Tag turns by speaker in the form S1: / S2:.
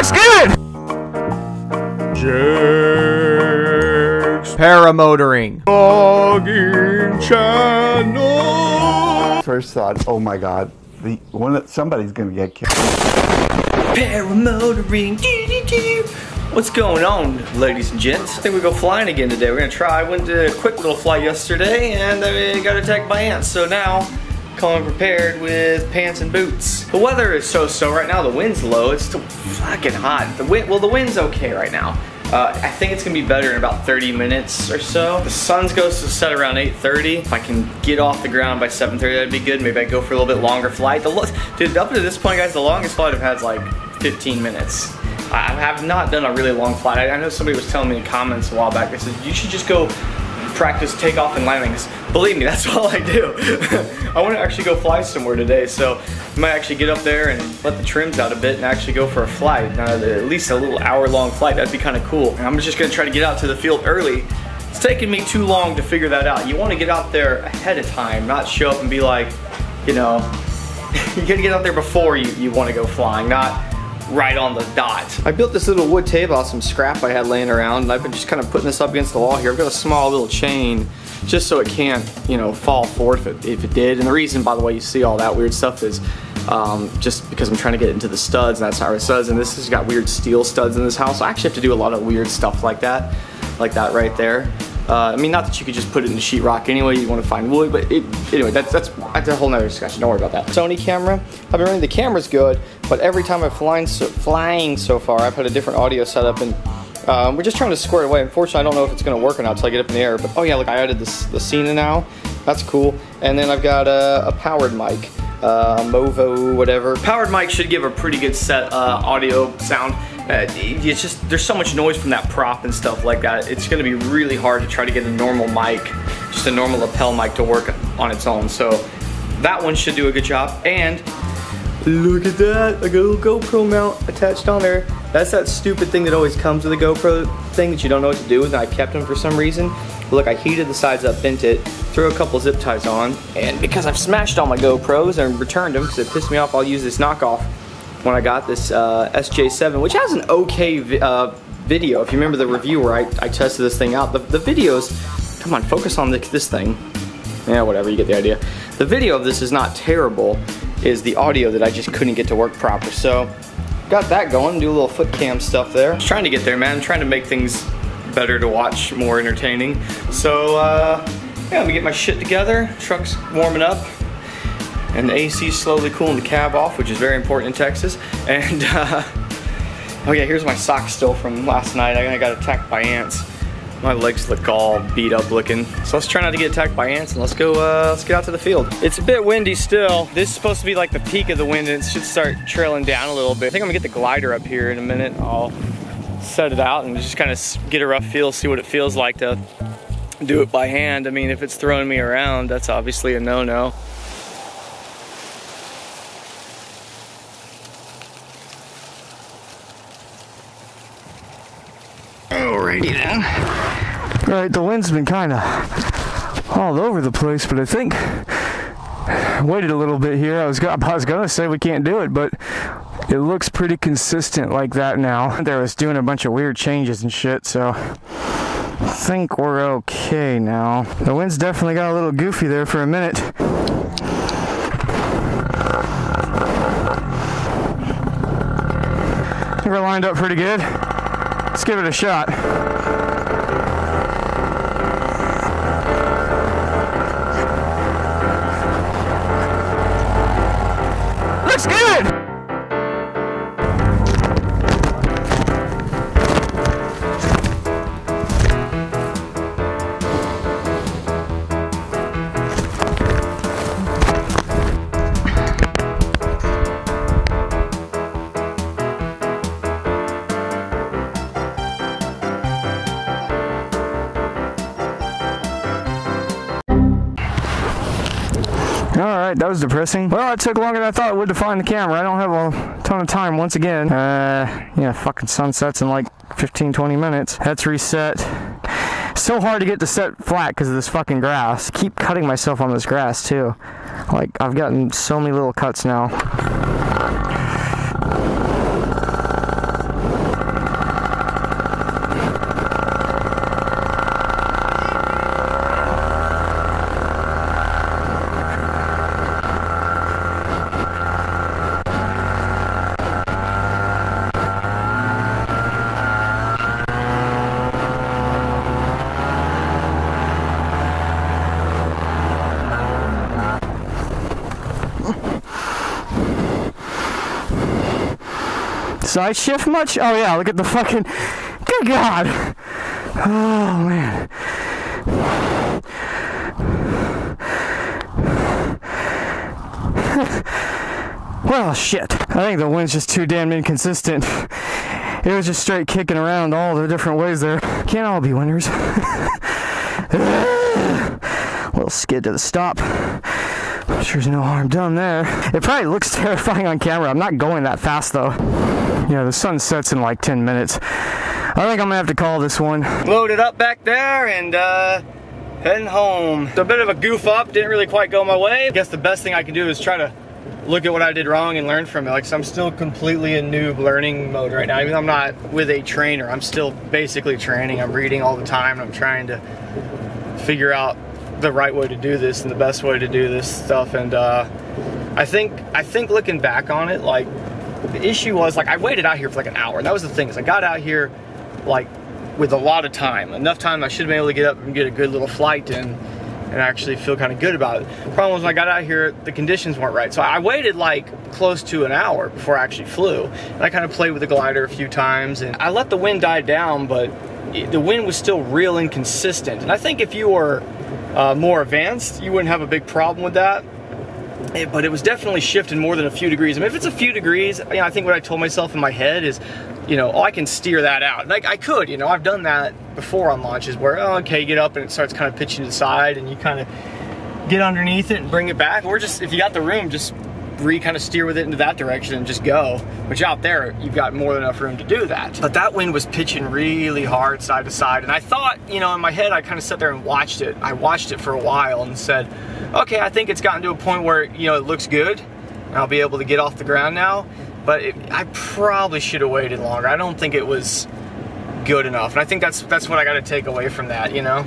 S1: Looks good!
S2: Jake's Paramotoring Vlogging Channel.
S3: First thought, oh my god, somebody's gonna get killed.
S4: Paramotoring. What's going on, ladies and gents? I think we go flying again today. We're gonna try. I went to a quick little flight yesterday and I got attacked by ants. So now, coming prepared with pants and boots. The weather is so-so right now. The wind's low. It's still fucking hot. The wind's okay right now. I think it's gonna be better in about 30 minutes or so. The sun's goes to set around 8:30. If I can get off the ground by 7:30, that'd be good. Maybe I go for a little bit longer flight. Dude, up to this point, guys, the longest flight I've had is like 15 minutes. I have not done a really long flight. I know somebody was telling me in comments a while back, they said, you should just go practice takeoff and landings. Believe me, that's all I do. I want to actually go fly somewhere today, so I might actually get up there and let the trims out a bit and actually go for a flight. At least a little hour-long flight, that'd be kind of cool. And I'm just going to try to get out to the field early. It's taken me too long to figure that out. You want to get out there ahead of time, not show up and be like, you know, you got to get out there before you want to go flying, not right on the dot. I built this little wood table out of some scrap I had laying around, and I've been just kind of putting this up against the wall here. I've got a small little chain just so it can't, you know, fall forth if it did. And the reason, by the way, you see all that weird stuff is just because I'm trying to get into the studs, and that's how it says. And this has got weird steel studs in this house. So I actually have to do a lot of weird stuff like that right there. I mean, not that you could just put it in the sheetrock anyway. You want to find wood, but anyway, that's a whole nother discussion. Don't worry about that. Sony camera. I've been running the camera's good, but every time I've flying so far, I've had a different audio setup, and we're just trying to square it away. Unfortunately, I don't know if it's going to work or not until I get up in the air. But oh yeah, look, I added the Cena now. That's cool. And then I've got a powered mic, Movo, whatever. Powered mic should give a pretty good set audio sound. It's just, there's so much noise from that prop and stuff like that. It's gonna be really hard to try to get a normal mic, just a normal lapel mic to work on its own. So that one should do a good job. And look at that, I got a little GoPro mount attached on there. That's that stupid thing that always comes with a GoPro thing that you don't know what to do with, and I kept them for some reason. Look, I heated the sides up, bent it, threw a couple zip ties on, and because I've smashed all my GoPros and returned them because it pissed me off, I'll use this knockoff when I got this SJ7, which has an okay video. If you remember the review where I tested this thing out, the videos, come on, focus on this thing. Yeah, whatever, you get the idea. The video of this is not terrible, is the audio that I just couldn't get to work proper. So, got that going, do a little foot cam stuff there. I'm trying to get there, man. I'm trying to make things better to watch, more entertaining. So, yeah, let me get my shit together. Truck's warming up. And the AC's slowly cooling the cab off, which is very important in Texas. And, oh yeah, here's my socks still from last night. I got attacked by ants. My legs look all beat up looking. So let's try not to get attacked by ants and let's go, let's get out to the field. It's a bit windy still. This is supposed to be like the peak of the wind and it should start trailing down a little bit. I think I'm gonna get the glider up here in a minute. I'll set it out and just kind of get a rough feel, see what it feels like to do it by hand. I mean, if it's throwing me around, that's obviously a no-no. Alrighty then.
S1: Alright, the wind's been kind of all over the place, but I think waited a little bit here. I was gonna say we can't do it, but it looks pretty consistent like that now. There was doing a bunch of weird changes and shit, so I think we're okay now. The wind's definitely got a little goofy there for a minute. I think we're lined up pretty good. Let's give it a shot. Looks good! Alright, that was depressing. Well, it took longer than I thought it would to find the camera. I don't have a ton of time once again. Yeah, fucking sunsets in like 15-20 minutes. That's reset. So hard to get the set flat because of this fucking grass. I keep cutting myself on this grass too. Like, I've gotten so many little cuts now. Side shift much? Oh yeah, look at the fucking, good God. Oh man. Well, shit. I think the wind's just too damn inconsistent. It was just straight kicking around all the different ways there. Can't all be winners. Little skid to the stop. I'm sure there's no harm done there. It probably looks terrifying on camera. I'm not going that fast though. Yeah, the sun sets in like 10 minutes. I think I'm gonna have to call this one.
S4: Loaded up back there and heading home. It's a bit of a goof up, didn't really quite go my way. I guess the best thing I can do is try to look at what I did wrong and learn from it. Like, so I'm still completely in noob learning mode right now. Even though I'm not with a trainer, I'm still basically training. I'm reading all the time. I'm trying to figure out the right way to do this and the best way to do this stuff. And I think looking back on it, like, the issue was, like, I waited out here for like an hour. That was the thing, is I got out here like with a lot of time, enough time I should have been able to get up and get a good little flight in and actually feel kind of good about it. The problem was, when I got out here, the conditions weren't right. So I waited like close to an hour before I actually flew. And I kind of played with the glider a few times, and I let the wind die down, but the wind was still real inconsistent. And I think if you were more advanced, you wouldn't have a big problem with that. But it was definitely shifting more than a few degrees. I mean, if it's a few degrees, you know, I think what I told myself in my head is, you know, oh, I can steer that out. Like, I could, you know, I've done that before on launches where, oh, okay, you get up and it starts kind of pitching to the side and you kind of get underneath it and bring it back. Or just, if you got the room, just kind of steer with it into that direction and just go. Which out there, you've got more than enough room to do that. But that wind was pitching really hard side to side. And I thought, you know, in my head, I kind of sat there and watched it. I watched it for a while and said, okay, I think it's gotten to a point where, you know, it looks good. And I'll be able to get off the ground now. But I probably should have waited longer. I don't think it was good enough. And I think that's what I got to take away from that, you know?